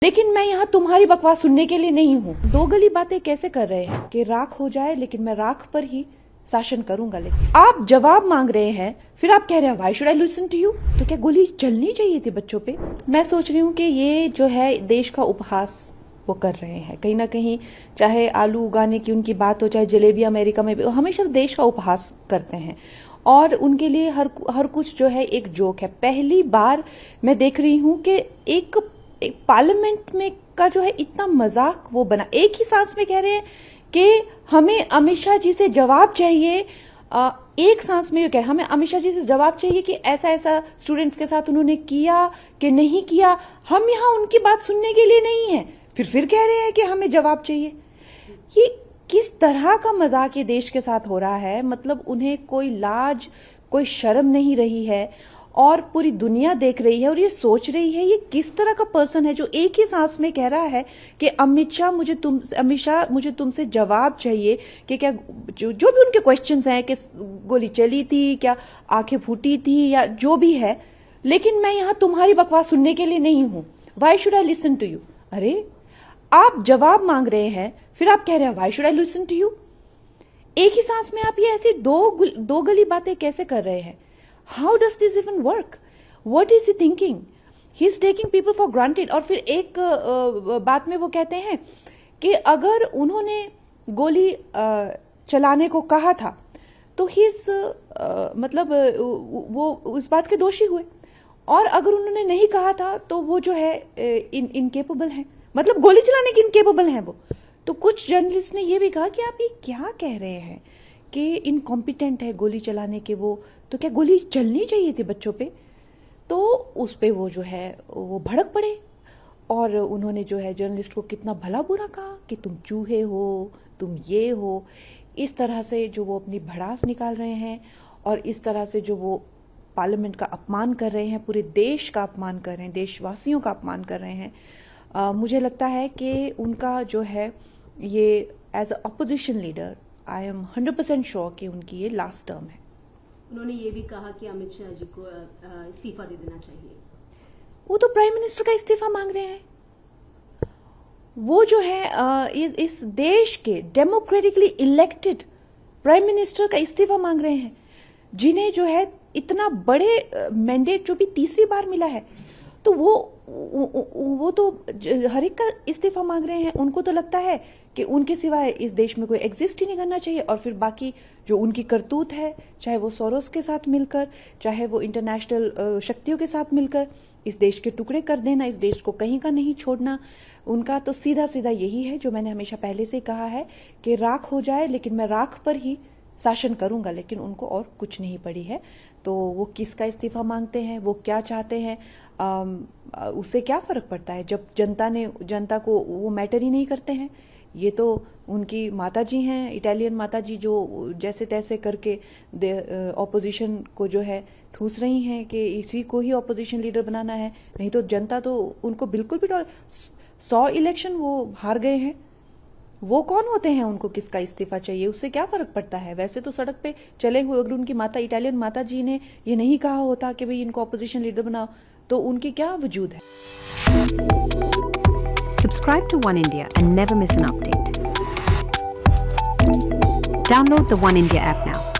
लेकिन मैं यहाँ तुम्हारी बकवास सुनने के लिए नहीं हूँ। दो गली बातें कैसे कर रहे हैं कि राख हो जाए, लेकिन मैं राख पर ही शासन करूंगा। लेकिन आप जवाब मांग रहे हैं, फिर आप कह रहे हैं why should I listen to you. तो क्या गोली चलनी चाहिए थी बच्चों पे? मैं सोच रही हूँ कि ये जो है देश का उपहास वो कर रहे हैं कहीं ना कहीं। चाहे आलू उगाने की उनकी बात हो, चाहे जलेबी अमेरिका में भी, हमेशा देश का उपहास करते हैं और उनके लिए हर कुछ जो है एक जोक है। पहली बार मैं देख रही हूँ कि एक पार्लियामेंट में का जो है इतना मजाक वो बना। एक ही सांस में कह रहे हैं कि हमें अमित शाह जी से जवाब चाहिए। एक सांस में ये कह हमें अमित शाह जी से जवाब चाहिए कि ऐसा ऐसा स्टूडेंट्स के साथ उन्होंने किया कि नहीं किया। हम यहाँ उनकी बात सुनने के लिए नहीं है, फिर कह रहे हैं कि हमें जवाब चाहिए। ये किस तरह का मजाक ये देश के साथ हो रहा है? मतलब उन्हें कोई लाज कोई शर्म नहीं रही है और पूरी दुनिया देख रही है और ये सोच रही है ये किस तरह का पर्सन है जो एक ही सांस में कह रहा है कि अमित शाह मुझे तुमसे जवाब चाहिए कि क्या जो भी उनके क्वेश्चंस हैं कि गोली चली थी, क्या आंखें फूटी थी, या जो भी है, लेकिन मैं यहाँ तुम्हारी बकवास सुनने के लिए नहीं हूं। Why should I listen to you? अरे आप जवाब मांग रहे हैं, फिर आप कह रहे हैं why should I listen to you. एक ही सांस में आप ये ऐसी दो गली बातें कैसे कर रहे हैं? How does this even work? What is he thinking? He's taking people for granted. और फिर एक बात में वो कहते हैं कि अगर उन्होंने गोली चलाने को कहा था तो मतलब वो उस बात के दोषी हुए, और अगर उन्होंने नहीं कहा था तो वो जो है इनकेपेबल है, मतलब गोली चलाने के इनकेपेबल हैं वो। तो कुछ जर्नलिस्ट ने ये भी कहा कि आप ये क्या कह रहे हैं कि इनकॉम्पिटेंट है गोली चलाने के वो, तो क्या गोली चलनी चाहिए थी बच्चों पे? तो उस पे वो जो है वो भड़क पड़े और उन्होंने जो है जर्नलिस्ट को कितना भला बुरा कहा कि तुम चूहे हो, तुम ये हो। इस तरह से जो वो अपनी भड़ास निकाल रहे हैं और इस तरह से जो वो पार्लियामेंट का अपमान कर रहे हैं, पूरे देश का अपमान कर रहे हैं, देशवासियों का अपमान कर रहे हैं। मुझे लगता है कि उनका जो है ये as a opposition leader I am 100% sure कि उनकी ये लास्ट टर्म है। उन्होंने ये भी कहा कि अमित शाह जी को इस्तीफा दे देना चाहिए। वो तो प्राइम मिनिस्टर का इस्तीफा मांग रहे हैं। वो जो है इस देश के डेमोक्रेटिकली इलेक्टेड प्राइम मिनिस्टर का इस्तीफा मांग रहे हैं, जिन्हें जो है इतना बड़े मैंडेट जो भी तीसरी बार मिला है। तो वो तो हर एक का इस्तीफा मांग रहे हैं। उनको तो लगता है कि उनके सिवाय इस देश में कोई एग्जिस्ट ही नहीं करना चाहिए, और फिर बाकी जो उनकी करतूत है, चाहे वो सोरोस के साथ मिलकर, चाहे वो इंटरनेशनल शक्तियों के साथ मिलकर इस देश के टुकड़े कर देना, इस देश को कहीं का नहीं छोड़ना, उनका तो सीधा सीधा यही है जो मैंने हमेशा पहले से कहा है कि राख हो जाए, लेकिन मैं राख पर ही शासन करूंगा। लेकिन उनको और कुछ नहीं पड़ी है। तो वो किसका इस्तीफा मांगते हैं, वो क्या चाहते हैं, उससे क्या फर्क पड़ता है जब जनता को वो मैटर ही नहीं करते हैं। ये तो उनकी माताजी हैं, इटालियन माताजी, जो जैसे तैसे करके ऑपोजिशन को जो है ठूस रही हैं कि इसी को ही ऑपोजिशन लीडर बनाना है। नहीं तो जनता तो उनको बिल्कुल भी 100 इलेक्शन वो हार गए हैं। वो कौन होते हैं उनको किसका इस्तीफा चाहिए, उससे क्या फर्क पड़ता है? वैसे तो सड़क पे चले हुए अगर उनकी इटालियन माता जी ने ये नहीं कहा होता कि भाई इनको ऑपोजिशन लीडर बनाओ, तो उनकी क्या वजूद है? Subscribe to One India and never miss an update. Download the One India app now.